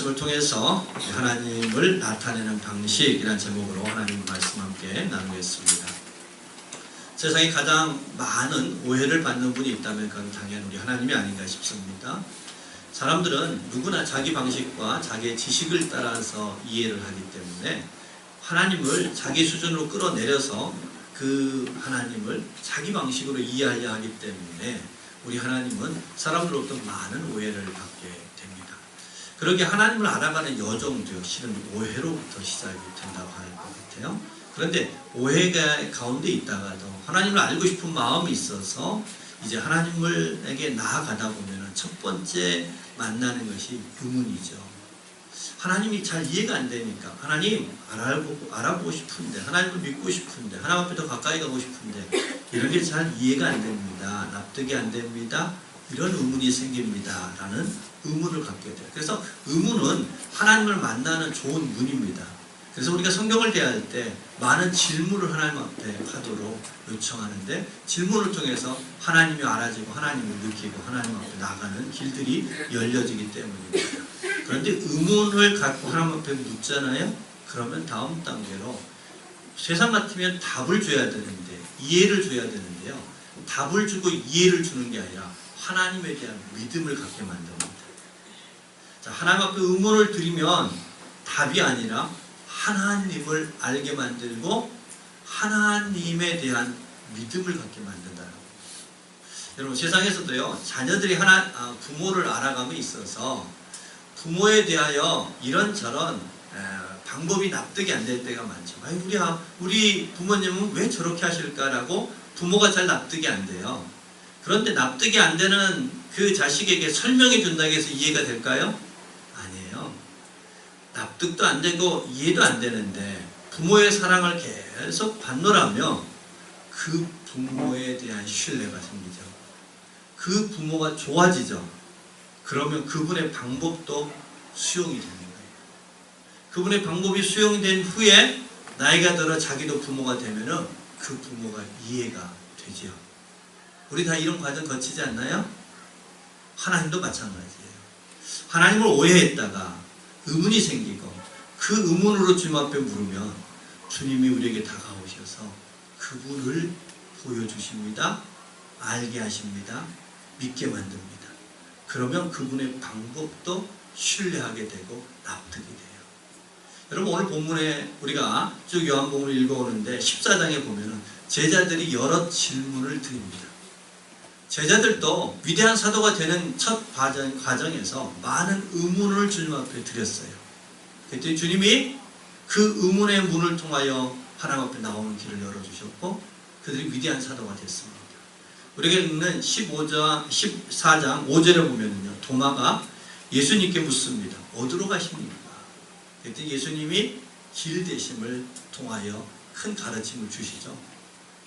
말씀을 통해서 하나님을 나타내는 방식이라는 제목으로 하나님 말씀 함께 나누겠습니다. 세상에 가장 많은 오해를 받는 분이 있다면 그건 당연히 우리 하나님이 아닌가 싶습니다. 사람들은 누구나 자기 방식과 자기의 지식을 따라서 이해를 하기 때문에 하나님을 자기 수준으로 끌어내려서 그 하나님을 자기 방식으로 이해하려 하기 때문에 우리 하나님은 사람들로부터 많은 오해를 받게 됩니다. 그렇게 하나님을 알아가는 여정도 실은 오해로부터 시작이 된다고 할 것 같아요. 그런데 오해가 가운데 있다가도 하나님을 알고 싶은 마음이 있어서 이제 하나님에게 나아가다 보면 첫 번째 만나는 것이 의문이죠. 하나님이 잘 이해가 안 되니까 하나님 알아보고 싶은데 하나님을 믿고 싶은데 하나님 앞에 더 가까이 가고 싶은데 이런 게 잘 이해가 안 됩니다. 납득이 안 됩니다. 이런 의문이 생깁니다. 라는 의문을 갖게 돼요. 그래서 의문은 하나님을 만나는 좋은 문입니다. 그래서 우리가 성경을 대할 때 많은 질문을 하나님 앞에 하도록 요청하는데 질문을 통해서 하나님이 알아지고 하나님을 느끼고 하나님 앞에 나가는 길들이 열려지기 때문입니다. 그런데 의문을 갖고 하나님 앞에 묻잖아요. 그러면 다음 단계로 세상 같으면 답을 줘야 되는데 이해를 줘야 되는데요. 답을 주고 이해를 주는 게 아니라 하나님에 대한 믿음을 갖게 만듭니다. 자, 하나님 앞에 의문을 드리면 답이 아니라 하나님을 알게 만들고 하나님에 대한 믿음을 갖게 만든다는 거예요. 여러분 세상에서도요 자녀들이 부모를 알아감에 있어서 부모에 대하여 이런저런 방법이 납득이 안 될 때가 많죠. 우리 부모님은 왜 저렇게 하실까라고 부모가 잘 납득이 안 돼요. 그런데 납득이 안 되는 그 자식에게 설명해 준다고 해서 이해가 될까요? 아니에요. 납득도 안 되고 이해도 안 되는데 부모의 사랑을 계속 받노라며 그 부모에 대한 신뢰가 생기죠. 그 부모가 좋아지죠. 그러면 그분의 방법도 수용이 되는 거예요. 그분의 방법이 수용된 후에 나이가 들어 자기도 부모가 되면은 그 부모가 이해가 되지요. 우리 다 이런 과정 거치지 않나요? 하나님도 마찬가지예요. 하나님을 오해했다가 의문이 생기고 그 의문으로 주님 앞에 물으면 주님이 우리에게 다가오셔서 그분을 보여주십니다. 알게 하십니다. 믿게 만듭니다. 그러면 그분의 방법도 신뢰하게 되고 납득이 돼요. 여러분 오늘 본문에 우리가 쭉 요한복음을 읽어오는데 14장에 보면은 제자들이 여러 질문을 드립니다. 제자들도 위대한 사도가 되는 첫 과정에서 많은 의문을 주님 앞에 드렸어요. 그때 주님이 그 의문의 문을 통하여 하나님 앞에 나오는 길을 열어주셨고 그들이 위대한 사도가 됐습니다. 우리가 읽는 14장 5절에 보면요 도마가 예수님께 묻습니다. 어디로 가십니까? 그때 예수님이 길 되심을 통하여 큰 가르침을 주시죠.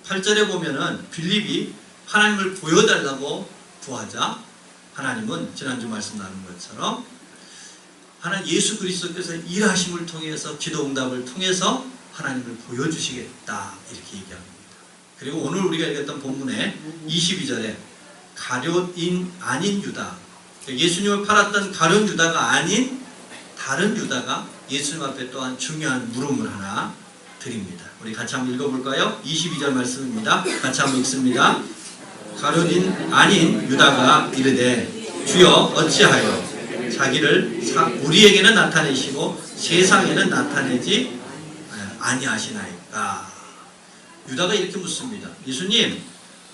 8절에 보면은 빌립이 하나님을 보여달라고 구하자 하나님은 지난주 말씀 나눈 것처럼 예수 그리스도께서 일하심을 통해서 기도 응답을 통해서 하나님을 보여주시겠다 이렇게 얘기합니다. 그리고 오늘 우리가 읽었던 본문의 22절에 가룟인 아닌 유다 예수님을 팔았던 가룟 유다가 아닌 다른 유다가 예수님 앞에 또한 중요한 물음을 하나 드립니다. 우리 같이 한번 읽어볼까요? 22절 말씀입니다. 같이 한번 읽습니다. 가룟인 아닌 유다가 이르되 주여 어찌하여 자기를 우리에게는 나타내시고 세상에는 나타내지 아니하시나이까. 유다가 이렇게 묻습니다. 예수님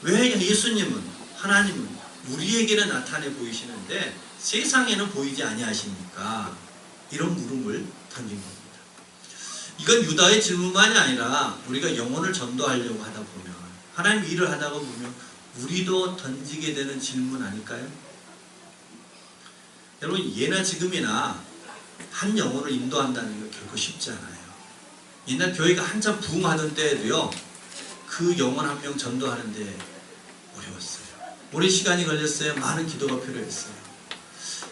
왜 예수님은 하나님은 우리에게는 나타내 보이시는데 세상에는 보이지 아니하십니까? 이런 물음을 던진 겁니다. 이건 유다의 질문만이 아니라 우리가 영혼을 전도하려고 하다 보면 하나님 일을 하다가 보면 우리도 던지게 되는 질문 아닐까요? 여러분 예나 지금이나 한 영혼을 인도한다는 게 결코 쉽지 않아요. 옛날 교회가 한참 부흥하던 때에도요 그 영혼 한 명 전도하는데 어려웠어요. 오랜 시간이 걸렸어요. 많은 기도가 필요했어요.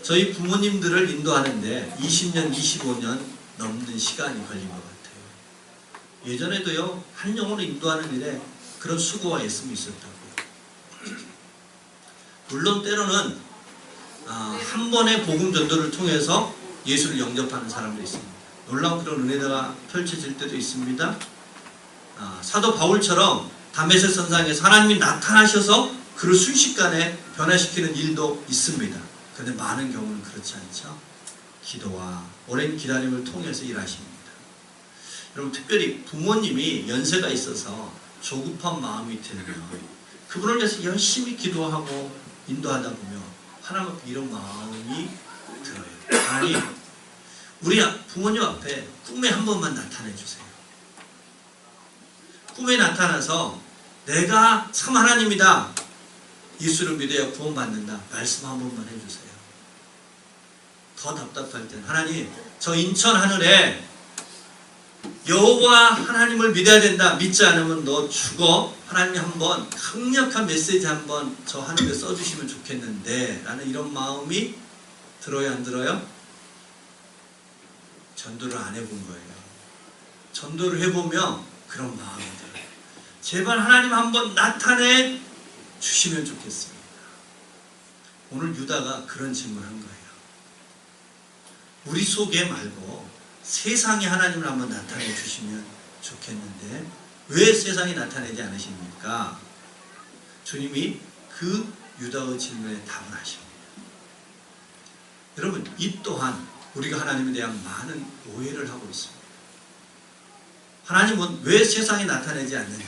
저희 부모님들을 인도하는데 20년, 25년 넘는 시간이 걸린 것 같아요. 예전에도요 한 영혼을 인도하는 일에 그런 수고와 애씀이 있었다고요. 물론 때로는 한 번의 복음 전도를 통해서 예수를 영접하는 사람도 있습니다. 놀라운 그런 은혜가 펼쳐질 때도 있습니다. 사도 바울처럼 다메섹 선상에서 하나님이 나타나셔서 그를 순식간에 변화시키는 일도 있습니다. 그런데 많은 경우는 그렇지 않죠. 기도와 오랜 기다림을 통해서 일하십니다. 여러분, 특별히 부모님이 연세가 있어서 조급한 마음이 들면 그분을 위해서 열심히 기도하고 인도하다 보면 하나님 앞에 이런 마음이 들어요. 하나님, 우리 부모님 앞에 꿈에 한 번만 나타내 주세요. 꿈에 나타나서 내가 참 하나님이다, 예수를 믿어야 구원받는다, 말씀 한 번만 해주세요. 더 답답할 때는 하나님, 저 인천 하늘에 여호와 하나님을 믿어야 된다, 믿지 않으면 너 죽어, 하나님이 한번 강력한 메시지 한번 저 하늘에 써주시면 좋겠는데 라는 이런 마음이 들어요, 안 들어요? 전도를 안 해본 거예요. 전도를 해보면 그런 마음이 들어요. 제발 하나님 한번 나타내 주시면 좋겠습니다. 오늘 유다가 그런 질문을 한 거예요. 우리 속에 말고 세상에 하나님을 한번 나타내 주시면 좋겠는데 왜 세상에 나타내지 않으십니까? 주님이 그 유다의 질문에 답을 하십니다. 여러분, 이 또한 우리가 하나님에 대한 많은 오해를 하고 있습니다. 하나님은 왜 세상에 나타내지 않느냐?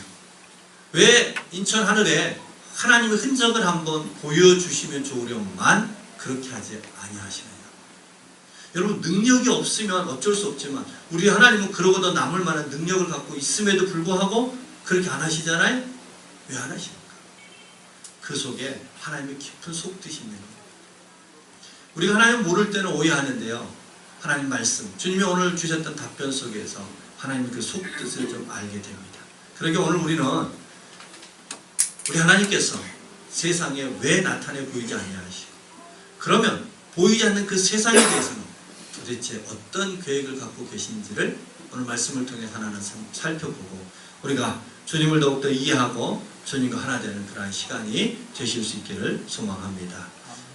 왜 인천 하늘에 하나님의 흔적을 한번 보여주시면 좋으련만 그렇게 하지 아니하시느냐? 여러분, 능력이 없으면 어쩔 수 없지만 우리 하나님은 그러고도 남을 만한 능력을 갖고 있음에도 불구하고 그렇게 안 하시잖아요? 왜 안 하십니까? 그 속에 하나님의 깊은 속뜻이 있는 겁니다. 우리가 하나님 모를 때는 오해하는데요, 하나님 말씀, 주님이 오늘 주셨던 답변 속에서 하나님의 그 속뜻을 좀 알게 됩니다. 그러니까 오늘 우리는 우리 하나님께서 세상에 왜 나타내 보이지 아니하시고, 그러면 보이지 않는 그 세상에 대해서는 도대체 어떤 계획을 갖고 계신지를 오늘 말씀을 통해 하나하나 살펴보고 우리가 주님을 더욱더 이해하고 주님과 하나 되는 그러한 시간이 되실 수 있기를 소망합니다.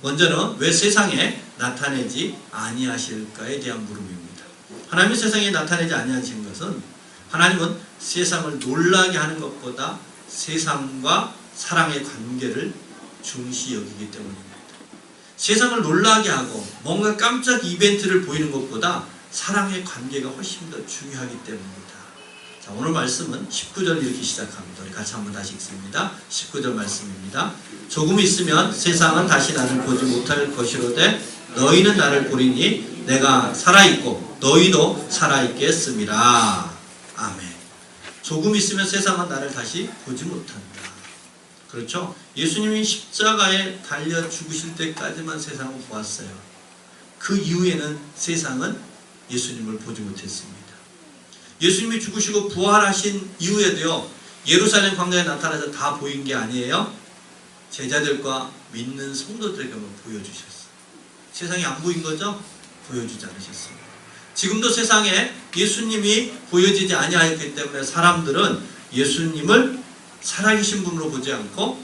먼저는 왜 세상에 나타내지 아니하실까에 대한 물음입니다. 하나님이 세상에 나타내지 아니하신 것은 하나님은 세상을 놀라게 하는 것보다 세상과 사랑의 관계를 중시 여기기 때문입니다. 세상을 놀라게 하고 뭔가 깜짝 이벤트를 보이는 것보다 사랑의 관계가 훨씬 더 중요하기 때문입니다. 자, 오늘 말씀은 19절 이렇게 시작합니다. 우리 같이 한번 다시 읽습니다. 19절 말씀입니다. 조금 있으면 세상은 다시 나를 보지 못할 것이로되 너희는 나를 보리니 내가 살아있고 너희도 살아있겠습니다. 아멘. 조금 있으면 세상은 나를 다시 보지 못한다. 그렇죠? 예수님이 십자가에 달려 죽으실 때까지만 세상을 보았어요. 그 이후에는 세상은 예수님을 보지 못했습니다. 예수님이 죽으시고 부활하신 이후에도요, 예루살렘 광야에 나타나서 다 보인 게 아니에요. 제자들과 믿는 성도들에게만 보여주셨어요. 세상에 안 보인 거죠? 보여주지 않으셨습니다. 지금도 세상에 예수님이 보여지지 아니하였기 때문에 사람들은 예수님을 살아계신 분으로 보지 않고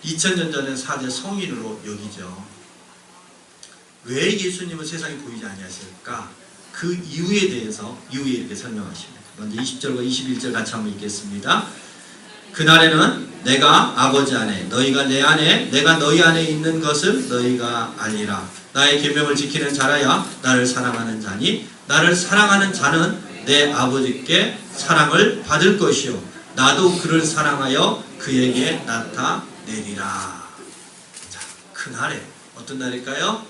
2000년 전에 사제 성인으로 여기죠. 왜 예수님은 세상에 보이지 아니하실까? 그 이유에 대해서 이후에 이렇게 설명하십니다. 먼저 20절과 21절 같이 한번 읽겠습니다. 그날에는 내가 아버지 안에 너희가 내 안에 내가 너희 안에 있는 것을 너희가 알리라. 나의 계명을 지키는 자라야 나를 사랑하는 자니 나를 사랑하는 자는 내 아버지께 사랑을 받을 것이요 나도 그를 사랑하여 그에게 나타내리라. 자, 그날에 어떤 날일까요?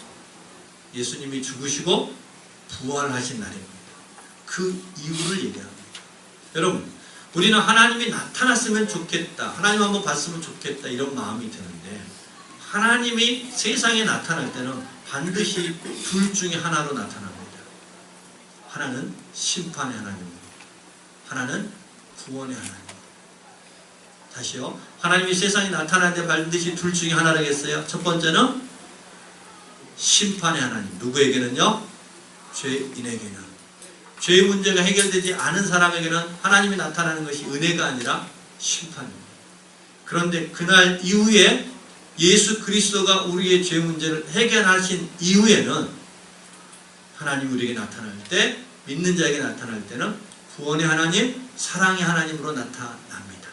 예수님이 죽으시고 부활하신 날입니다. 그 이유를 얘기합니다. 여러분, 우리는 하나님이 나타났으면 좋겠다, 하나님 한번 봤으면 좋겠다 이런 마음이 드는데 하나님이 세상에 나타날 때는 반드시 둘 중에 하나로 나타납니다. 하나는 심판의 하나님입니다. 하나는 구원의 하나님. 다시요. 하나님이 세상에 나타나는데 반드시 둘 중에 하나라겠어요. 첫 번째는 심판의 하나님. 누구에게는요? 죄인에게는. 죄의 문제가 해결되지 않은 사람에게는 하나님이 나타나는 것이 은혜가 아니라 심판입니다. 그런데 그날 이후에 예수 그리스도가 우리의 죄 문제를 해결하신 이후에는 하나님 우리에게 나타날 때, 믿는 자에게 나타날 때는 구원의 하나님, 사랑의 하나님으로 나타납니다.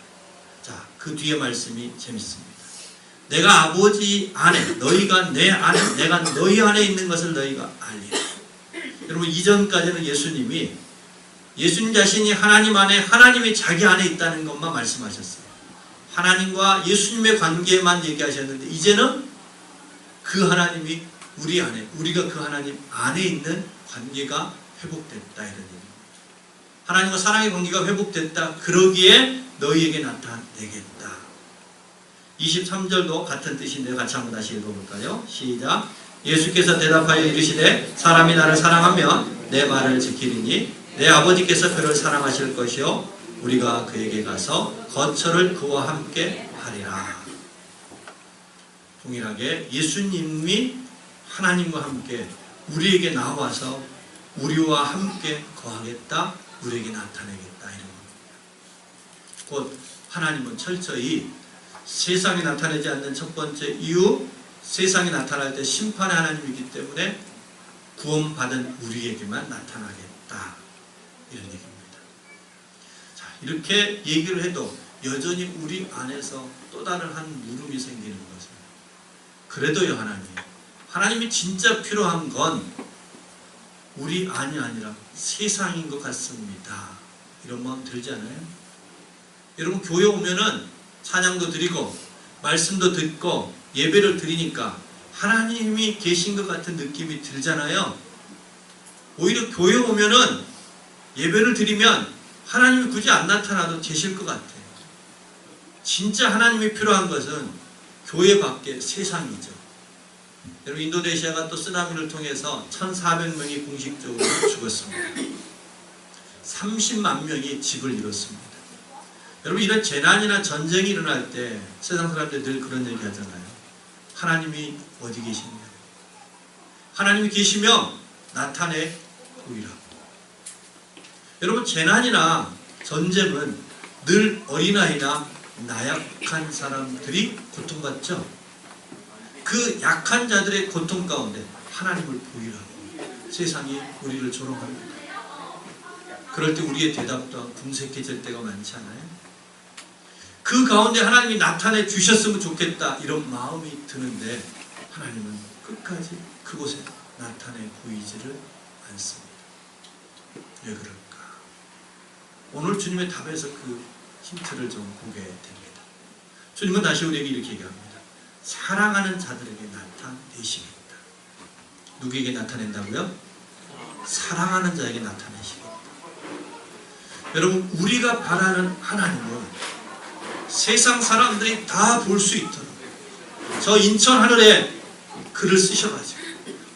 자, 그 뒤에 말씀이 재밌습니다. 내가 아버지 안에, 너희가 내 안에, 내가 너희 안에 있는 것을 너희가 알리라. 여러분, 이전까지는 예수님 자신이 하나님 안에, 하나님이 자기 안에 있다는 것만 말씀하셨어요. 하나님과 예수님의 관계만 얘기하셨는데, 이제는 그 하나님이 우리 안에, 우리가 그 하나님 안에 있는 관계가 회복됐다, 이런 얘기입니다. 하나님과 사랑의 관계가 회복됐다. 그러기에 너희에게 나타내겠다. 23절도 같은 뜻인데요. 같이 한번 다시 읽어볼까요? 시작. 예수께서 대답하여 이르시되 사람이 나를 사랑하면 내 말을 지키리니 내 아버지께서 그를 사랑하실 것이요 우리가 그에게 가서 거처를 그와 함께 하리라. 동일하게 예수님이 하나님과 함께 우리에게 나와서 우리와 함께 거하겠다, 우리에게 나타내겠다, 이런 겁니다. 곧 하나님은 철저히 세상에 나타내지 않는 첫 번째 이유, 세상에 나타날 때 심판의 하나님이기 때문에 구원받은 우리에게만 나타나겠다, 이런 얘기입니다. 자, 이렇게 얘기를 해도 여전히 우리 안에서 또 다른 한 물음이 생기는 것은, 그래도요, 하나님이 진짜 필요한 건 우리 안이 아니라 세상인 것 같습니다. 이런 마음 들지 않아요? 여러분, 교회 오면은 찬양도 드리고 말씀도 듣고 예배를 드리니까 하나님이 계신 것 같은 느낌이 들잖아요. 오히려 교회 오면은 예배를 드리면 하나님이 굳이 안 나타나도 계실 것 같아요. 진짜 하나님이 필요한 것은 교회 밖에 세상이죠. 여러분, 인도네시아가 또 쓰나미를 통해서 1,400명이 공식적으로 죽었습니다. 30만 명이 집을 잃었습니다. 여러분, 이런 재난이나 전쟁이 일어날 때 세상 사람들이 늘 그런 얘기 하잖아요. 하나님이 어디 계시냐? 하나님이 계시며 나타내 보이라. 여러분, 재난이나 전쟁은 늘 어린아이나 나약한 사람들이 고통받죠. 그 약한 자들의 고통 가운데 하나님을 보이라고 세상이 우리를 조롱합니다. 그럴 때 우리의 대답도 궁색해질 때가 많지 않아요? 그 가운데 하나님이 나타내 주셨으면 좋겠다, 이런 마음이 드는데 하나님은 끝까지 그곳에 나타내 보이지를 않습니다. 왜 그럴까? 오늘 주님의 답에서 그 힌트를 좀 보게 됩니다. 주님은 다시 우리에게 이렇게 얘기합니다. 사랑하는 자들에게 나타내시겠다. 누구에게 나타낸다고요? 사랑하는 자에게 나타내시겠다. 여러분, 우리가 바라는 하나님은 세상 사람들이 다 볼 수 있도록 저 인천 하늘에 글을 쓰셔가지고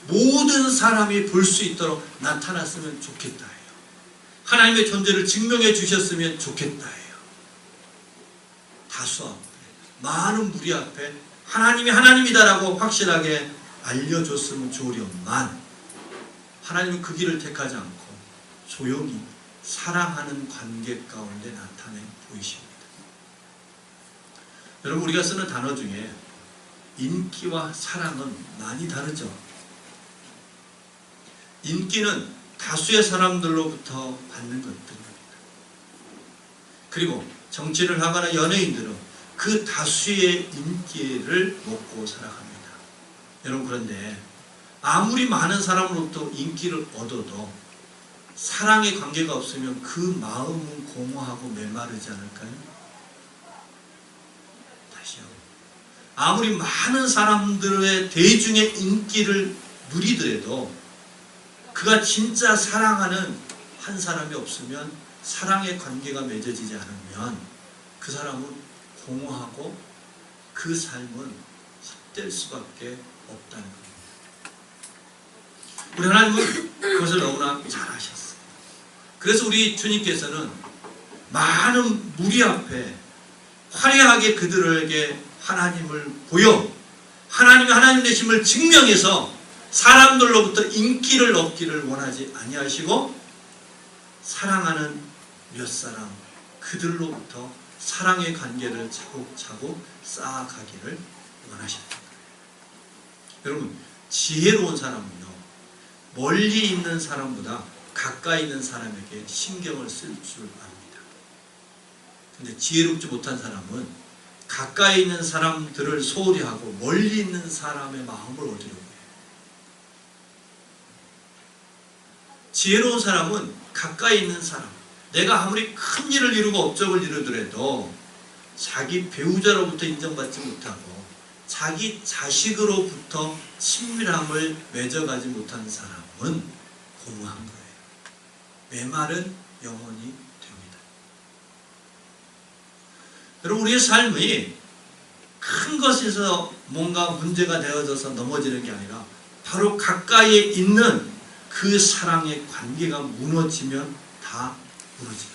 모든 사람이 볼 수 있도록 나타났으면 좋겠다 해요. 하나님의 존재를 증명해 주셨으면 좋겠다 해요. 다수 앞에, 많은 무리 앞에 하나님이 하나님이다라고 확실하게 알려줬으면 좋으련만 하나님은 그 길을 택하지 않고 조용히 사랑하는 관계 가운데 나타내 보이십니다. 여러분, 우리가 쓰는 단어 중에 인기와 사랑은 많이 다르죠. 인기는 다수의 사람들로부터 받는 것들입니다. 그리고 정치를 하거나 연예인들은 그 다수의 인기를 먹고 살아갑니다. 여러분, 그런데 아무리 많은 사람으로부터 인기를 얻어도 사랑의 관계가 없으면 그 마음은 공허하고 메마르지 않을까요? 다시요. 아무리 많은 사람들의 대중의 인기를 누리더라도 그가 진짜 사랑하는 한 사람이 없으면, 사랑의 관계가 맺어지지 않으면 그 사람은 공허하고 그 삶은 헛될 수밖에 없다는 겁니다. 우리 하나님은 그것을 너무나 잘 아셨어요. 그래서 우리 주님께서는 많은 무리 앞에 화려하게 그들에게 하나님을 보여 하나님이 하나님 되심을 증명해서 사람들로부터 인기를 얻기를 원하지 아니하시고 사랑하는 몇 사람, 그들로부터 사랑의 관계를 차곡차곡 쌓아가기를 원하셨다. 여러분, 지혜로운 사람은요, 멀리 있는 사람보다 가까이 있는 사람에게 신경을 쓸 줄 압니다. 근데 지혜롭지 못한 사람은 가까이 있는 사람들을 소홀히 하고 멀리 있는 사람의 마음을 얻으려고 해요. 지혜로운 사람은 가까이 있는 사람, 내가 아무리 큰 일을 이루고 업적을 이루더라도 자기 배우자로부터 인정받지 못하고 자기 자식으로부터 친밀함을 맺어가지 못한 사람은 공허한 거예요. 메말은 영원히 됩니다. 여러분, 우리의 삶이 큰 것에서 뭔가 문제가 되어져서 넘어지는 게 아니라 바로 가까이에 있는 그 사랑의 관계가 무너지면 다 무너집니다.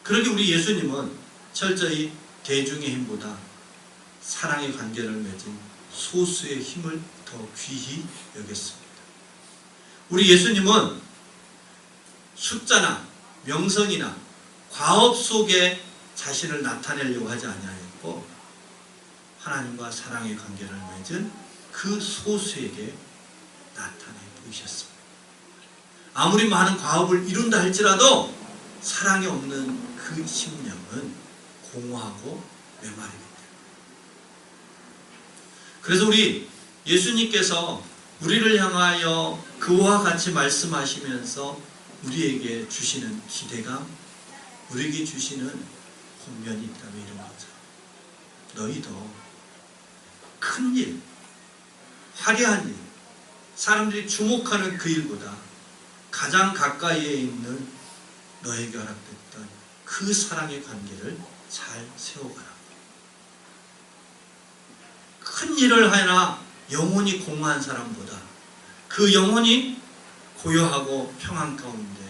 그러기 우리 예수님은 철저히 대중의 힘보다 사랑의 관계를 맺은 소수의 힘을 더 귀히 여겼습니다. 우리 예수님은 숫자나 명성이나 과업 속에 자신을 나타내려고 하지 아니하였고 하나님과 사랑의 관계를 맺은 그 소수에게 나타내 보이셨습니다. 아무리 많은 과업을 이룬다 할지라도 사랑이 없는 그 심령은 공허하고 메마릅니다. 그래서 우리 예수님께서 우리를 향하여 그와 같이 말씀하시면서 우리에게 주시는 기대감, 우리에게 주시는 권면이 있다면 이런 거죠. 너희도 큰 일, 화려한 일, 사람들이 주목하는 그 일보다 가장 가까이에 있는 너에게 허락됐던 그 사랑의 관계를 잘 세워가라. 큰 일을 하나 영혼이 공허한 사람보다 그 영혼이 고요하고 평안 가운데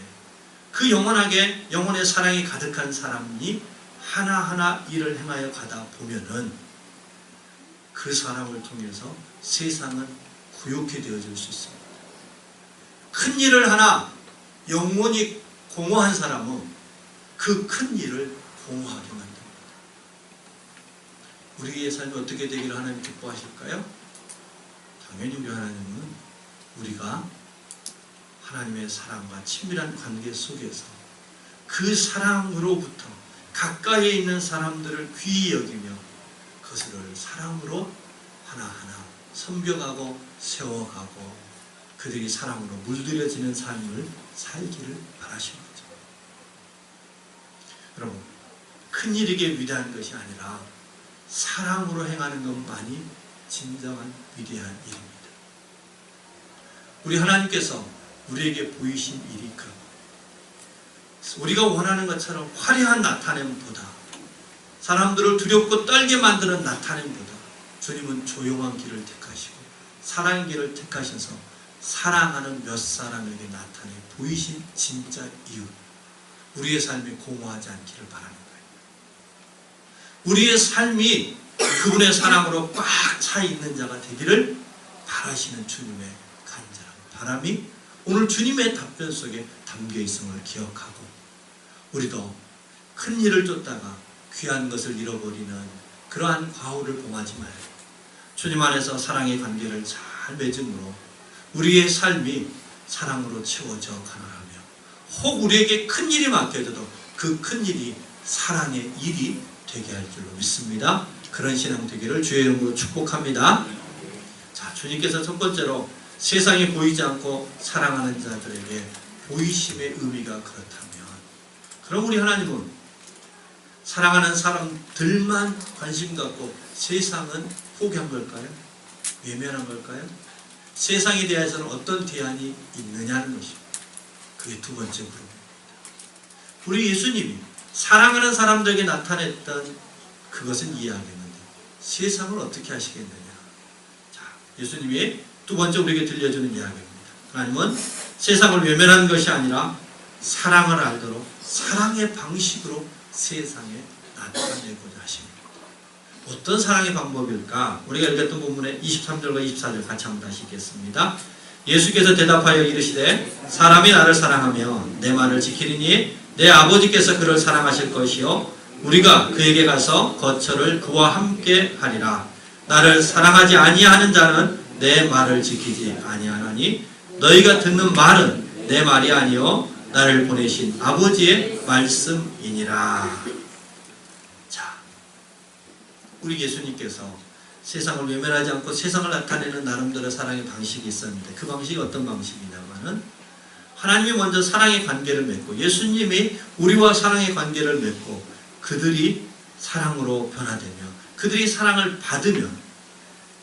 그 영혼의 사랑이 가득한 사람이 하나하나 일을 행하여 가다 보면은 그 사람을 통해서 세상은 구욕해 되어질 수 있습니다. 큰 일을 하나 영혼이 공허한 사람은 그 큰 일을 공허하게 만듭니다. 우리의 삶이 어떻게 되기를 하나님 기뻐하실까요? 당연히 우리 하나님은 우리가 하나님의 사랑과 친밀한 관계 속에서 그 사랑으로부터 가까이에 있는 사람들을 귀히 여기며 그것을 사랑으로 하나하나 섬겨가고 세워가고 그들이 사랑으로 물들여지는 삶을 살기를 바라시는 거죠. 여러분, 큰일이게 위대한 것이 아니라 사랑으로 행하는 것만이 진정한 위대한 일입니다. 우리 하나님께서 우리에게 보이신 일이 그런 것. 우리가 원하는 것처럼 화려한 나타냄보다 사람들을 두렵고 떨게 만드는 나타냄보다 주님은 조용한 길을 택하시고 사랑의 길을 택하셔서 사랑하는 몇 사람에게 나타내 보이신 진짜 이유, 우리의 삶이 공허하지 않기를 바라는 거예요. 우리의 삶이 그분의 사랑으로 꽉 차 있는 자가 되기를 바라시는 주님의 간절한 바람이 오늘 주님의 답변 속에 담겨 있음을 기억하고 우리도 큰 일을 쫓다가 귀한 것을 잃어버리는 그러한 과오를 범하지 말고 주님 안에서 사랑의 관계를 잘 맺음으로 우리의 삶이 사랑으로 채워져 가능하며 혹 우리에게 큰 일이 맡겨져도 그 큰 일이 사랑의 일이 되게 할 줄로 믿습니다. 그런 신앙 되기를 주의 이름으로 축복합니다. 자, 주님께서 첫 번째로 세상에 보이지 않고 사랑하는 자들에게 보이심의 의미가 그렇다면 그럼 우리 하나님은 사랑하는 사람들만 관심 갖고 세상은 포기한 걸까요? 외면한 걸까요? 세상에 대해서는 어떤 대안이 있느냐는 것입니다. 그게 두 번째 부분입니다. 우리 예수님이 사랑하는 사람들에게 나타냈던 그것은 이해하겠는데 세상을 어떻게 하시겠느냐. 자, 예수님이 두 번째 우리에게 들려주는 이야기입니다. 하나님은 세상을 외면한 것이 아니라 사랑을 알도록 사랑의 방식으로 세상에 나타내고자 하십니다. 어떤 사랑의 방법일까? 우리가 읽었던 본문의 23절과 24절 같이 한번 다시 읽겠습니다. 예수께서 대답하여 이르시되 사람이 나를 사랑하며 내 말을 지키리니 내 아버지께서 그를 사랑하실 것이요 우리가 그에게 가서 거처를 그와 함께 하리라. 나를 사랑하지 아니하는 자는 내 말을 지키지 아니하나니 너희가 듣는 말은 내 말이 아니요 나를 보내신 아버지의 말씀이니라. 자, 우리 예수님께서 세상을 외면하지 않고 세상을 나타내는 나름대로 사랑의 방식이 있었는데 그 방식이 어떤 방식이냐면은 하나님이 먼저 사랑의 관계를 맺고 예수님이 우리와 사랑의 관계를 맺고 그들이 사랑으로 변화되며 그들이 사랑을 받으면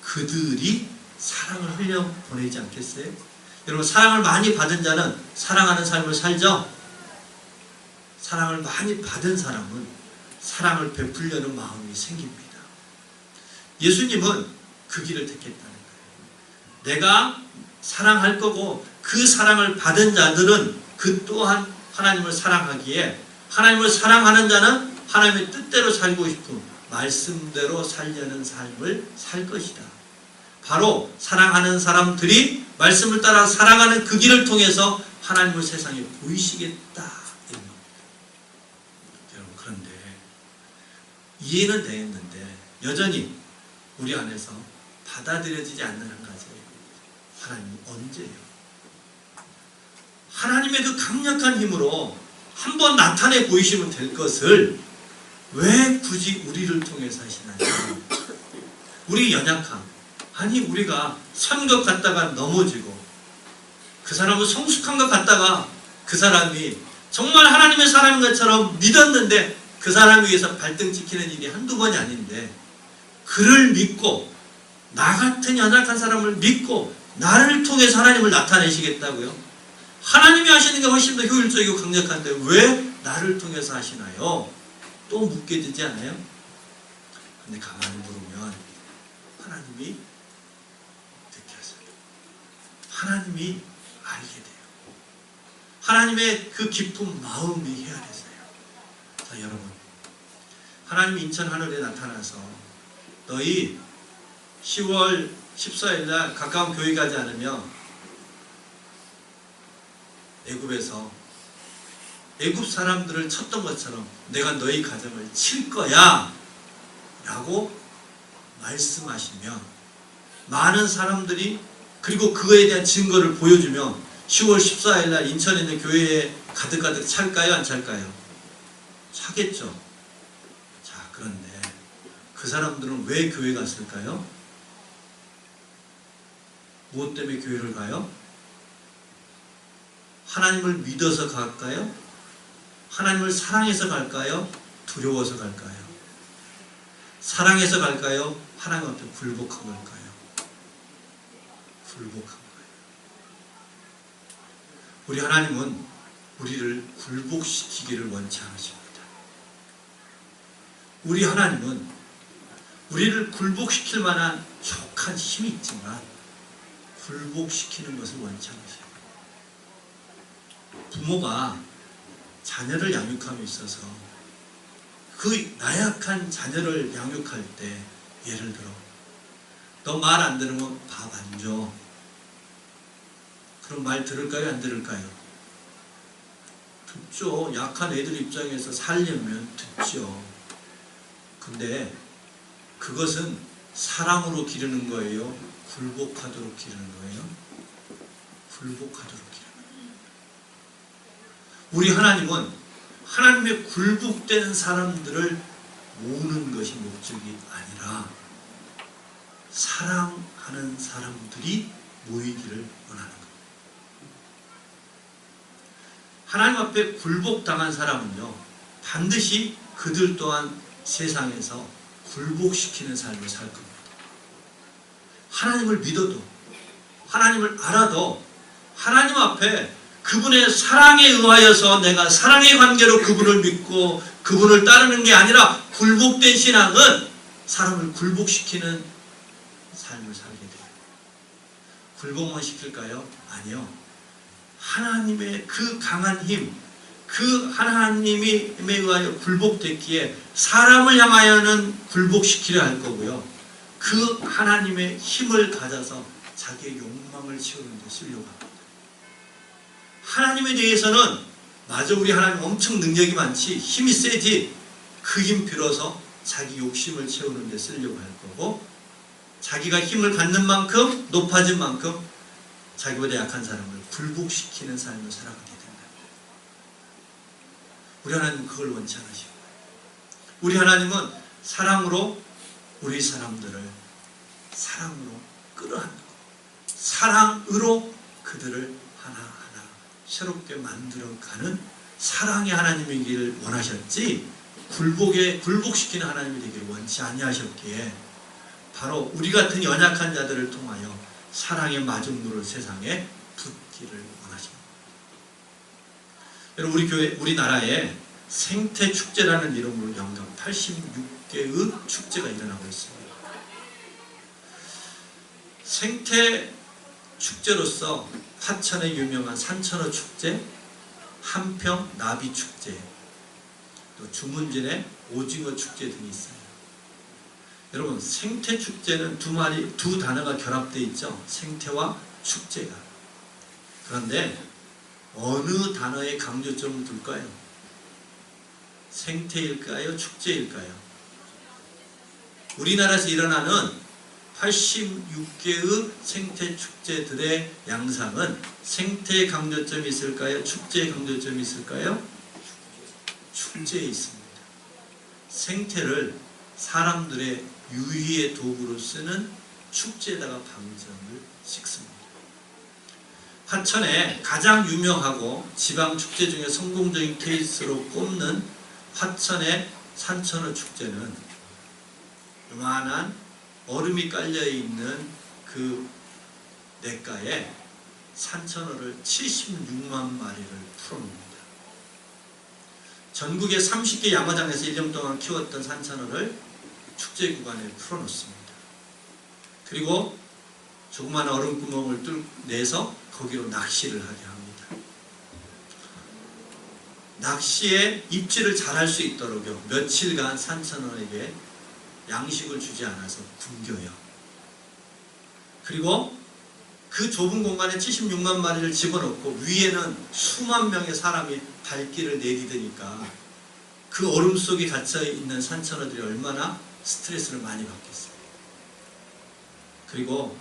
그들이 사랑을 흘려 보내지 않겠어요? 여러분, 사랑을 많이 받은 자는 사랑하는 삶을 살죠? 사랑을 많이 받은 사람은 사랑을 베풀려는 마음이 생깁니다. 예수님은 그 길을 택했다는 거예요. 내가 사랑할 거고 그 사랑을 받은 자들은 그 또한 하나님을 사랑하기에 하나님을 사랑하는 자는 하나님의 뜻대로 살고 싶은 말씀대로 살려는 삶을 살 것이다. 바로 사랑하는 사람들이 말씀을 따라 살아가는 그 길을 통해서 하나님을 세상에 보이시겠다 이런 겁니다. 여러분, 그런데 이해는 되었는데 여전히 우리 안에서 받아들여지지 않는 한 가지예요. 하나님이 언제요? 하나님의 그 강력한 힘으로 한번 나타내 보이시면 될 것을 왜 굳이 우리를 통해서 하시나요? 우리 연약함, 아니 우리가 선 것 같다가 넘어지고 그 사람은 성숙한 것 같다가 그 사람이 정말 하나님의 사람인 것처럼 믿었는데 그 사람 위해서 발등 찍히는 일이 한두 번이 아닌데 그를 믿고 나 같은 연약한 사람을 믿고 나를 통해서 하나님을 나타내시겠다고요? 하나님이 하시는 게 훨씬 더 효율적이고 강력한데 왜 나를 통해서 하시나요? 또 묻게 되지 않아요? 근데 가만히 물으면 하나님이 느껴져요. 하나님이 알게 돼요. 하나님의 그 깊은 마음이 헤아려져요. 자, 여러분, 하나님이 인천 하늘에 나타나서 너희 10월 14일 날 가까운 교회 가지 않으면 애굽에서 애굽 사람들을 쳤던 것처럼 내가 너희 가정을 칠 거야 라고 말씀하시면 많은 사람들이 그리고 그거에 대한 증거를 보여주면 10월 14일 날 인천에 있는 교회에 가득가득 찰까요? 안 찰까요? 차겠죠. 자, 그런데 그 사람들은 왜 교회 갔을까요? 무엇 때문에 교회를 가요? 하나님을 믿어서 갈까요? 하나님을 사랑해서 갈까요? 두려워서 갈까요? 사랑해서 갈까요? 하나님 앞에 굴복한 걸까요? 굴복한 거예요. 우리 하나님은 우리를 굴복시키기를 원치 않으십니다. 우리 하나님은 우리를 굴복시킬 만한 족한 힘이 있지만 굴복시키는 것을 원치 않으세요. 부모가 자녀를 양육함에 있어서 그 나약한 자녀를 양육할 때 예를 들어 너 말 안 들으면 밥 안 줘. 그럼 말 들을까요? 안 들을까요? 듣죠. 약한 애들 입장에서 살려면 듣죠. 근데 그것은 사랑으로 기르는 거예요? 굴복하도록 기르는 거예요? 굴복하도록 기르는 거예요. 우리 하나님은 하나님의 굴복된 사람들을 모으는 것이 목적이 아니라 사랑하는 사람들이 모이기를 원하는 거예요. 하나님 앞에 굴복당한 사람은요, 반드시 그들 또한 세상에서 굴복시키는 삶을 살 겁니다. 하나님을 믿어도, 하나님을 알아도 하나님 앞에 그분의 사랑에 의하여서 내가 사랑의 관계로 그분을 믿고 그분을 따르는 게 아니라 굴복된 신앙은 사람을 굴복시키는 삶을 살게 돼요. 굴복만 시킬까요? 아니요. 하나님의 그 강한 힘, 그 하나님에 의하여 굴복됐기에 사람을 향하여는 굴복시키려 할 거고요. 그 하나님의 힘을 가져서 자기의 욕망을 채우는 데 쓰려고 합니다. 하나님에 대해서는 마저 우리 하나님 엄청 능력이 많지 힘이 세지 그 힘 빌어서 자기 욕심을 채우는 데 쓰려고 할 거고 자기가 힘을 갖는 만큼, 높아진 만큼 자기보다 약한 사람을 굴복시키는 삶을 살아가게 된다. 우리 하나님은 그걸 원치 않으시고, 우리 하나님은 사랑으로 우리 사람들을 사랑으로 끌어안고 사랑으로 그들을 하나하나 새롭게 만들어가는 사랑의 하나님이기를 원하셨지, 굴복시키는 하나님이 되기를 원치 아니하셨기에 바로 우리 같은 연약한 자들을 통하여 사랑의 마중물을 세상에 붓기를 원하십니다. 여러분, 우리나라에 생태축제라는 이름으로 연간 86개의 축제가 일어나고 있습니다. 생태축제로서 화천의 유명한 산천어 축제, 한평 나비 축제, 또 주문진의 오징어 축제 등이 있어요. 여러분, 생태축제는 두 단어가 결합되어 있죠. 생태와 축제가. 그런데 어느 단어에 강조점을 둘까요? 생태일까요? 축제일까요? 우리나라에서 일어나는 86개의 생태축제들의 양상은 생태의 강조점이 있을까요? 축제의 강조점이 있을까요? 축제에 있습니다. 생태를 사람들의 유희의 도구로 쓰는 축제에다가 방점을 찍습니다. 화천에 가장 유명하고 지방축제 중에 성공적인 케이스로 꼽는 화천의 산천어 축제는 요만한 얼음이 깔려있는 그 냇가에 산천어를 76만 마리를 풀어놓습니다. 전국의 30개 양어장에서 1년 동안 키웠던 산천어를 축제 구간에 풀어놓습니다. 그리고 조그마한 얼음구멍을 내서 거기로 낚시를 하게 합니다. 낚시에 입질을 잘할 수 있도록요, 며칠간 산천어에게 양식을 주지 않아서 굶겨요. 그리고 그 좁은 공간에 76만 마리를 집어넣고 위에는 수만 명의 사람이 발길을 내디디니까 그 얼음 속에 갇혀있는 산천어들이 얼마나 스트레스를 많이 받겠어요. 그리고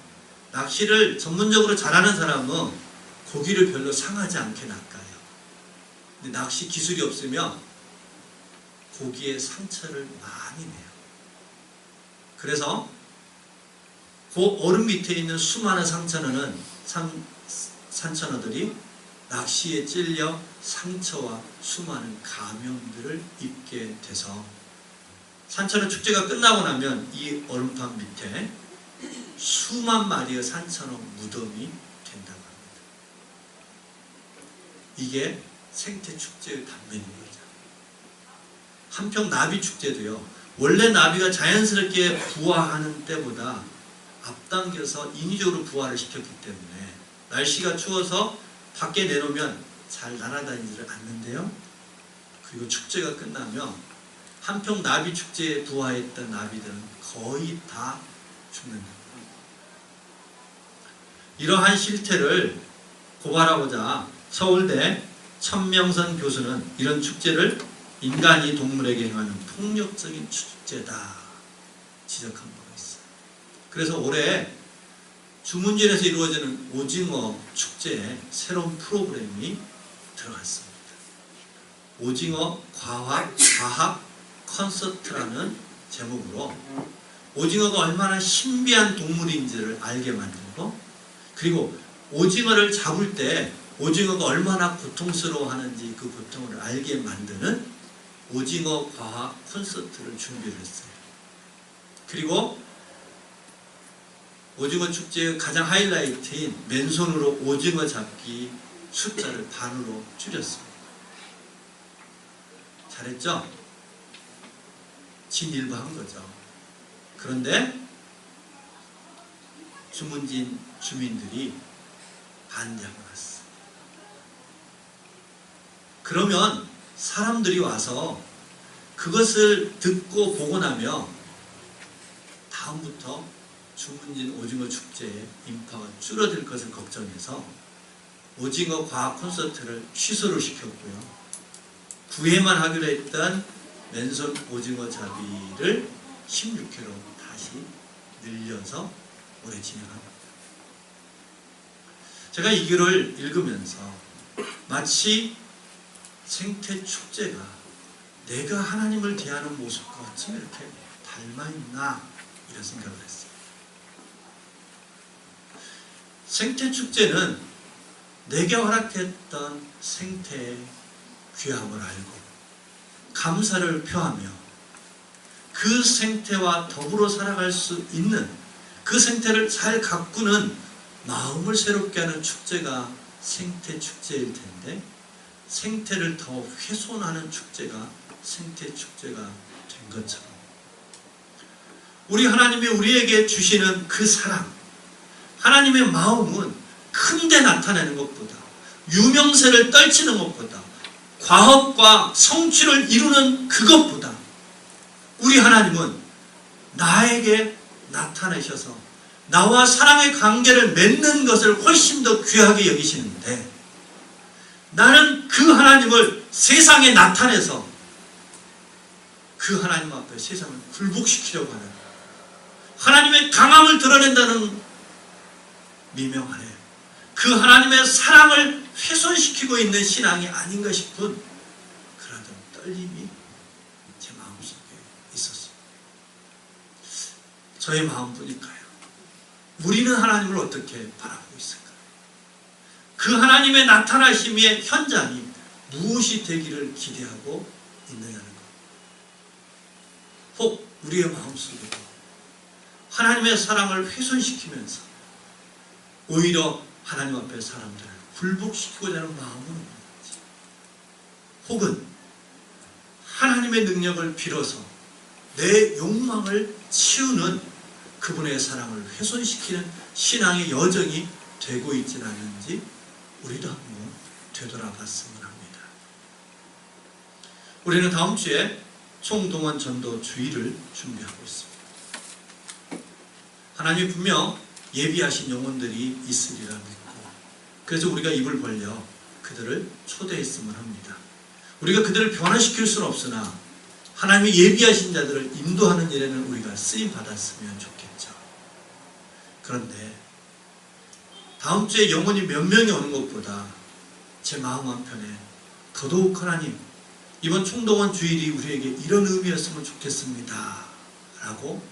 낚시를 전문적으로 잘하는 사람은 고기를 별로 상하지 않게 낚아요. 근데 낚시 기술이 없으면 고기에 상처를 많이 내요. 그래서 그 얼음 밑에 있는 수많은 산천어들이 낚시에 찔려 상처와 수많은 감염들을 입게 돼서 산천어 축제가 끝나고 나면 이 얼음판 밑에 수만 마리의 산천어 무덤이 된다고 합니다. 이게 생태축제의 단면인 거죠. 한평 나비축제도요, 원래 나비가 자연스럽게 부화하는 때보다 앞당겨서 인위적으로 부화를 시켰기 때문에 날씨가 추워서 밖에 내놓으면 잘 날아다니지를 않는데요. 그리고 축제가 끝나면 한평 나비축제에 부화했던 나비들은 거의 다 죽는다. 이러한 실태를 고발하고자 서울대 천명선 교수는 이런 축제를 인간이 동물에게 행하는 폭력적인 축제다 지적한 바가 있어요. 그래서 올해 주문진에서 이루어지는 오징어 축제에 새로운 프로그램이 들어갔습니다. 오징어 과학 콘서트라는 제목으로 오징어가 얼마나 신비한 동물인지를 알게 만들고, 그리고 오징어를 잡을 때 오징어가 얼마나 고통스러워하는지 그 고통을 알게 만드는 오징어 과학 콘서트를 준비를 했어요. 그리고 오징어 축제의 가장 하이라이트인 맨손으로 오징어 잡기 숫자를 반으로 줄였습니다. 잘했죠? 진일보한 거죠. 그런데 주문진 주민들이 반대하고 났어요. 그러면 사람들이 와서 그것을 듣고 보고 나면 다음부터 주문진 오징어 축제의 인파가 줄어들 것을 걱정해서 오징어 과학 콘서트를 취소를 시켰고요. 9회만 하기로 했던 맨손 오징어 잡이를 16회로 다시 늘려서 오래 진행합니다. 제가 이 글을 읽으면서 마치 생태 축제가 내가 하나님을 대하는 모습과 어쩜 이렇게 닮아있나 이런 생각을 했어요. 생태 축제는 내게 허락했던 생태의 귀함을 알고 감사를 표하며 그 생태와 더불어 살아갈 수 있는, 그 생태를 잘 가꾸는 마음을 새롭게 하는 축제가 생태 축제일 텐데, 생태를 더 훼손하는 축제가 생태 축제가 된 것처럼 우리 하나님이 우리에게 주시는 그 사랑, 하나님의 마음은 큰데 나타내는 것보다, 유명세를 떨치는 것보다, 과업과 성취를 이루는 그것보다 우리 하나님은 나에게 나타내셔서 나와 사랑의 관계를 맺는 것을 훨씬 더 귀하게 여기시는데, 나는 그 하나님을 세상에 나타내서 그 하나님 앞에 세상을 굴복시키려고 하는, 하나님의 강함을 드러낸다는 미명 아래 그 하나님의 사랑을 훼손시키고 있는 신앙이 아닌가 싶은 그런 떨림이 제 마음속에 있었습니다. 저의 마음뿐일까요? 우리는 하나님을 어떻게 바라보고 있을까요? 그 하나님의 나타나심의 현장이 무엇이 되기를 기대하고 있느냐는 것. 혹 우리의 마음속에도 하나님의 사랑을 훼손시키면서 오히려 하나님 앞에 사람들을 굴복시키고자 하는 마음은 없는지, 혹은 하나님의 능력을 빌어서 내 욕망을 치우는 그분의 사랑을 훼손시키는 신앙의 여정이 되고 있지는 않은지 우리도 한번 되돌아봤으면 합니다. 우리는 다음 주에 총동원 전도 주일을 준비하고 있습니다. 하나님이 분명 예비하신 영혼들이 있으리라 믿고, 그래서 우리가 입을 벌려 그들을 초대했으면 합니다. 우리가 그들을 변화시킬 수는 없으나 하나님이 예비하신 자들을 인도하는 일에는 우리가 쓰임 받았으면 좋겠죠. 그런데 다음 주에 영혼이 몇 명이 오는 것보다 제 마음 한편에 더더욱 하나님, 이번 총동원 주일이 우리에게 이런 의미였으면 좋겠습니다 라고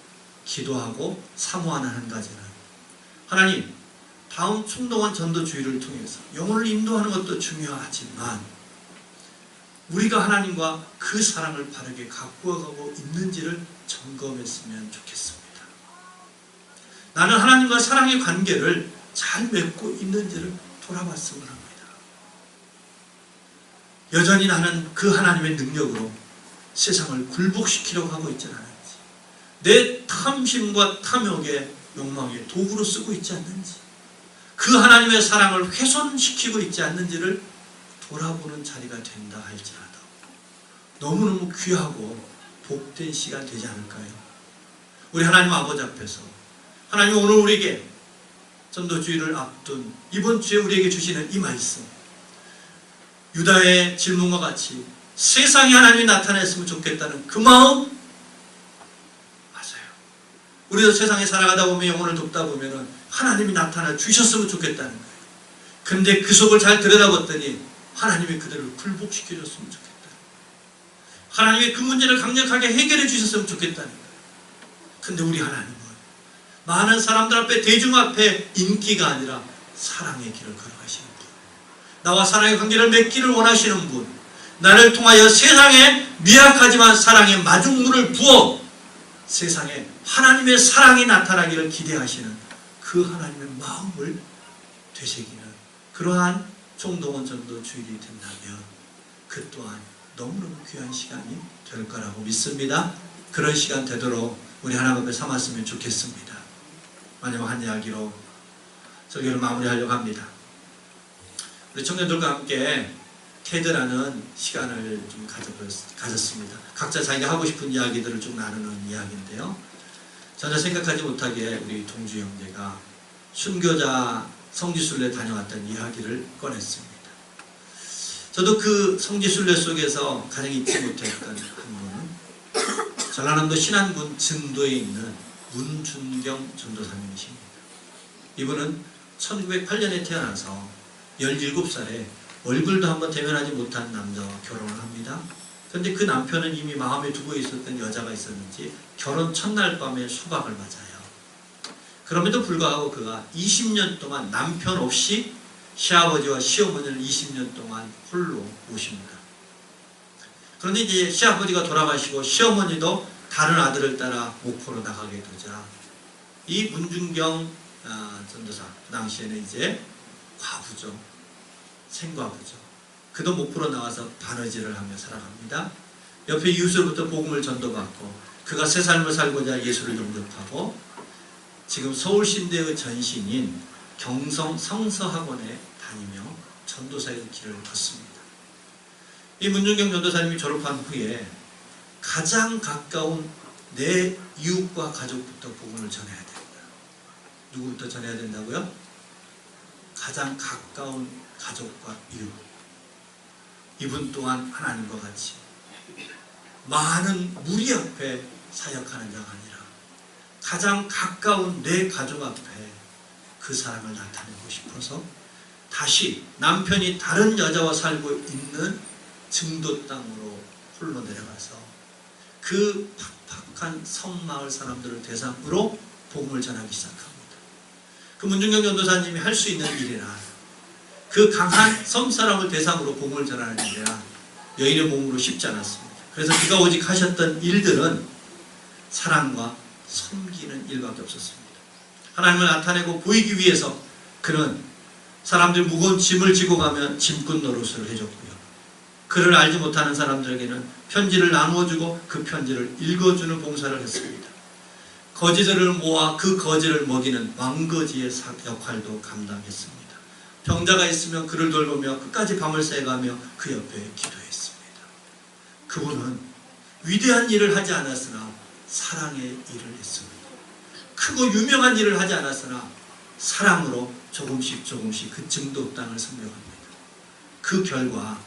기도하고 사모하는 한 가지는, 하나님, 다음 총동원 전도 주일을 통해서 영혼을 인도하는 것도 중요하지만 우리가 하나님과 그 사랑을 바르게 가꾸어가고 있는지를 점검했으면 좋겠습니다. 나는 하나님과 사랑의 관계를 잘 맺고 있는지를 돌아봤으면 합니다. 여전히 나는 그 하나님의 능력으로 세상을 굴복시키려고 하고 있지 않은지, 내 탐심과 탐욕의 욕망의 도구로 쓰고 있지 않는지, 그 하나님의 사랑을 훼손시키고 있지 않는지를 돌아보는 자리가 된다 할지라도 너무너무 귀하고 복된 시간 되지 않을까요? 우리 하나님 아버지 앞에서 하나님 오늘 우리에게 전도주의를 앞둔 이번 주에 우리에게 주시는 이 말씀, 유다의 질문과 같이 세상에 하나님이 나타났으면 좋겠다는 그 마음, 맞아요. 우리도 세상에 살아가다 보면, 영혼을 돕다 보면 하나님이 나타나 주셨으면 좋겠다는 거예요. 근데 그 속을 잘 들여다봤더니 하나님이 그들을 굴복시켜줬으면 좋겠다, 하나님이 그 문제를 강력하게 해결해 주셨으면 좋겠다는 거예요. 근데 우리 하나님은 많은 사람들 앞에, 대중 앞에 인기가 아니라 사랑의 길을 걸어가시는 분, 나와 사랑의 관계를 맺기를 원하시는 분, 나를 통하여 세상에 미약하지만 사랑의 마중물을 부어 세상에 하나님의 사랑이 나타나기를 기대하시는 그 하나님의 마음을 되새기는 그러한 총동원 전도 주일이 된다면 그 또한 너무너무 귀한 시간이 될 거라고 믿습니다. 그런 시간 되도록 우리 하나님 앞에 삼았으면 좋겠습니다. 마지막 한 이야기로 설교를 마무리하려고 합니다. 우리 청년들과 함께 테드라는 시간을 좀 가졌습니다. 각자 자기가 하고 싶은 이야기들을 좀 나누는 이야기인데요, 전혀 생각하지 못하게 우리 동주 형제가 순교자 성지순례 다녀왔던 이야기를 꺼냈습니다. 저도 그 성지순례 속에서 가장 잊지 못했던 한 분은 전라남도 신안군 증도에 있는 문준경 전도사님이십니다. 이분은 1908년에 태어나서 17살에 얼굴도 한번 대면하지 못한 남자와 결혼을 합니다. 그런데 그 남편은 이미 마음에 두고 있었던 여자가 있었는지 결혼 첫날 밤에 수박을 맞아요. 그럼에도 불구하고 그가 20년 동안 남편 없이 시아버지와 시어머니를 20년 동안 홀로 모십니다. 그런데 이제 시아버지가 돌아가시고 시어머니도 다른 아들을 따라 목포로 나가게 되자 이 문준경 전도사, 그 당시에는 이제 과부죠. 생과부죠. 그도 목포로 나와서 바느질을 하며 살아갑니다. 옆에 이웃으로부터 복음을 전도받고 그가 새 삶을 살고자 예수를 영접하고 지금 서울신대의 전신인 경성 성서학원에 다니며 전도사의 길을 걷습니다. 이 문준경 전도사님이 졸업한 후에 가장 가까운 내 이웃과 가족부터 복음을 전해야 됩니다. 누구부터 전해야 된다고요? 가장 가까운 가족과 이웃. 이분 또한 하나님과 같이 많은 무리 앞에 사역하는 자가 아니라 가장 가까운 내 가족 앞에 그 사랑을 나타내고 싶어서 다시 남편이 다른 여자와 살고 있는 증도 땅으로 홀로 내려가서 그 팍팍한 섬마을 사람들을 대상으로 복음을 전하기 시작합니다. 그 문준경 전도사님이 할 수 있는 일이라 그 강한 섬 사람을 대상으로 복음을 전하는 일이라 여인의 몸으로 쉽지 않았습니다. 그래서 그가 오직 하셨던 일들은 사랑과 섬기는 일밖에 없었습니다. 하나님을 나타내고 보이기 위해서 그는 사람들이 무거운 짐을 지고 가면 짐꾼 노릇을 해줬고요. 그를 알지 못하는 사람들에게는 편지를 나누어주고 그 편지를 읽어주는 봉사를 했습니다. 거지들을 모아 그 거지를 먹이는 왕거지의 역할도 감당했습니다. 병자가 있으면 그를 돌보며 끝까지 밤을 새가며 그 옆에 기도했습니다. 그분은 위대한 일을 하지 않았으나 사랑의 일을 했습니다. 크고 유명한 일을 하지 않았으나 사랑으로 조금씩 그 증도 땅을 섬겨갑니다. 그 결과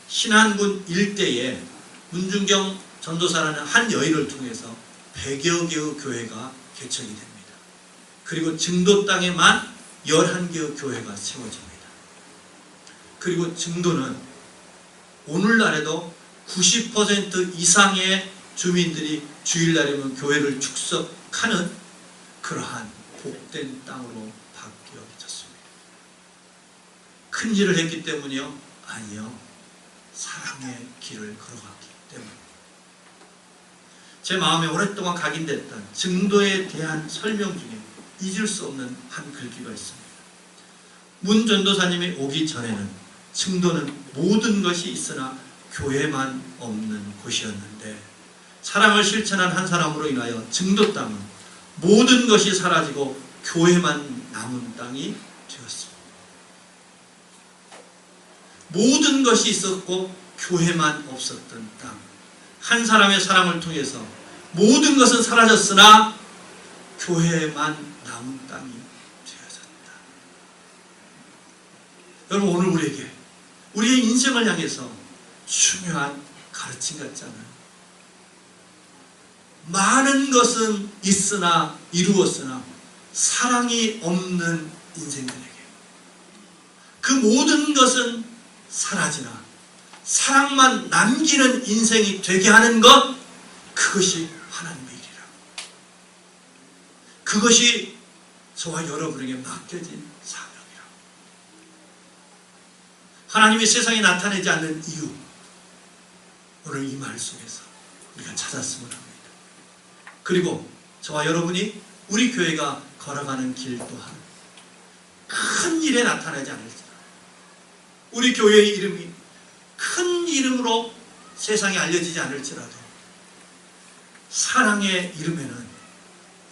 신안군 일대에 문준경 전도사라는 한 여인을 통해서 100여 개의 교회가 개척이 됩니다. 그리고 증도 땅에만 11개의 교회가 세워집니다. 그리고 증도는 오늘날에도 90% 이상의 주민들이 주일날이면 교회를 축석하는 그러한 복된 땅으로 바뀌어졌습니다. 큰 일을 했기 때문이요? 아니요. 사랑의 길을 걸어갔기 때문입니다. 제 마음에 오랫동안 각인됐던 증도에 대한 설명 중에 잊을 수 없는 한 글귀가 있습니다. 문 전도사님이 오기 전에는 증도는 모든 것이 있으나 교회만 없는 곳이었는데 사랑을 실천한 한 사람으로 인하여 증도 땅은 모든 것이 사라지고 교회만 남은 땅이 되었습니다. 모든 것이 있었고 교회만 없었던 땅. 한 사람의 사랑을 통해서 모든 것은 사라졌으나 교회만 남은 땅이 되어졌다. 여러분, 오늘 우리의 인생을 향해서 중요한 가르침 같잖아요. 많은 것은 있으나 이루었으나 사랑이 없는 인생들에게 그 모든 것은 사라지나 사랑만 남기는 인생이 되게 하는 것, 그것이 하나님의 일이라. 그것이 저와 여러분에게 맡겨진 사명이라. 하나님이 세상에 나타내지 않는 이유, 오늘 이 말 속에서 우리가 찾았으면 합니다. 그리고 저와 여러분이 우리 교회가 걸어가는 길 또한 큰 일에 나타나지 않을지라 우리 교회의 이름이 큰 이름으로 세상에 알려지지 않을지라도 사랑의 이름에는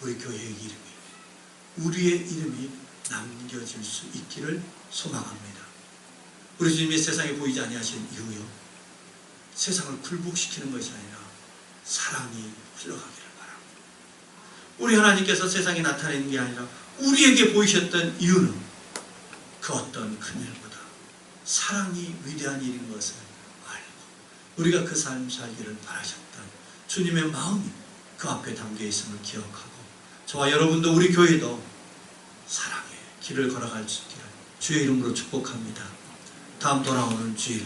우리 교회의 이름이, 우리의 이름이 남겨질 수 있기를 소망합니다. 우리 주님이 세상에 보이지 아니하신 이유요, 세상을 굴복시키는 것이 아니라 사랑이 흘러가기를 바랍니다. 우리 하나님께서 세상에 나타내는 게 아니라 우리에게 보이셨던 이유는 그 어떤 큰 일보다 사랑이 위대한 일인 것을 알고 우리가 그 삶 살기를 바라셨던 주님의 마음이 그 앞에 담겨 있음을 기억하고 저와 여러분도 우리 교회도 사랑의 길을 걸어갈 수 있기를 주의 이름으로 축복합니다. 다음 돌아오는 주일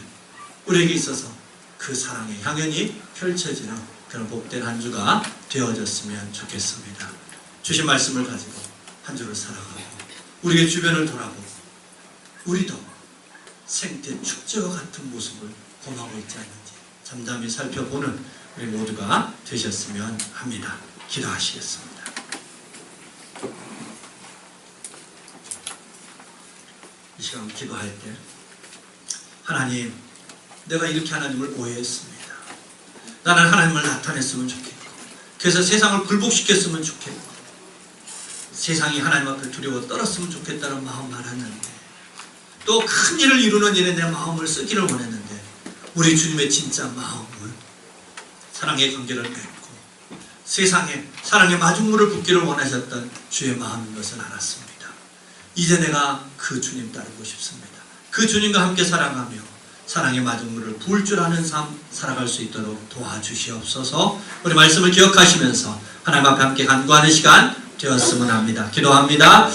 우리에게 있어서 그 사랑의 향연이 펼쳐지는 그런 복된 한 주가 되어졌으면 좋겠습니다. 주신 말씀을 가지고 한 주를 살아가고 우리의 주변을 돌아보고 우리도 생태 축제와 같은 모습을 범하고 있지 않는지 잠잠히 살펴보는 우리 모두가 되셨으면 합니다. 기도하시겠습니다. 이 시간 기도할 때 하나님, 내가 이렇게 하나님을 오해했습니다. 나는 하나님을 나타냈으면 좋겠고 그래서 세상을 굴복시켰으면 좋겠고 세상이 하나님 앞에 두려워 떨었으면 좋겠다는 마음 많았는데 또 큰 일을 이루는 일에 내 마음을 쓰기를 원했는데 우리 주님의 진짜 마음은 사랑의 관계를 맺고 세상에 사랑의 마중물을 붓기를 원하셨던 주의 마음인 것을 알았습니다. 이제 내가 그 주님 따르고 싶습니다. 그 주님과 함께 살아가며 사랑의 마중물을 부을 줄 아는 삶 살아갈 수 있도록 도와주시옵소서. 우리 말씀을 기억하시면서 하나님 앞에 함께 간구하는 시간 되었으면 합니다. 기도합니다.